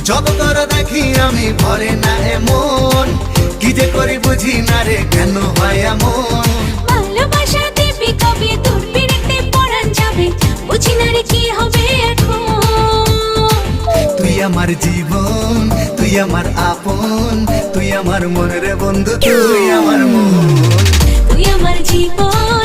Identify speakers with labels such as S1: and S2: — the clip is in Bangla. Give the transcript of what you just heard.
S1: যত তোরা দেখি আমি ভরে না এমন, কি যে করি বুঝি না রে কেন হয় এমন।
S2: ভালোবাসা দিবি কবে তোর পিড়িতে পরাণ যাবে, বুঝি না রে কি হবে এখন।
S1: তুই আমার জীবন, তুই আমার আপন, তুই আমার মন রে বন্ধু, তুই আমার মন।
S2: তুই আমার জীবন,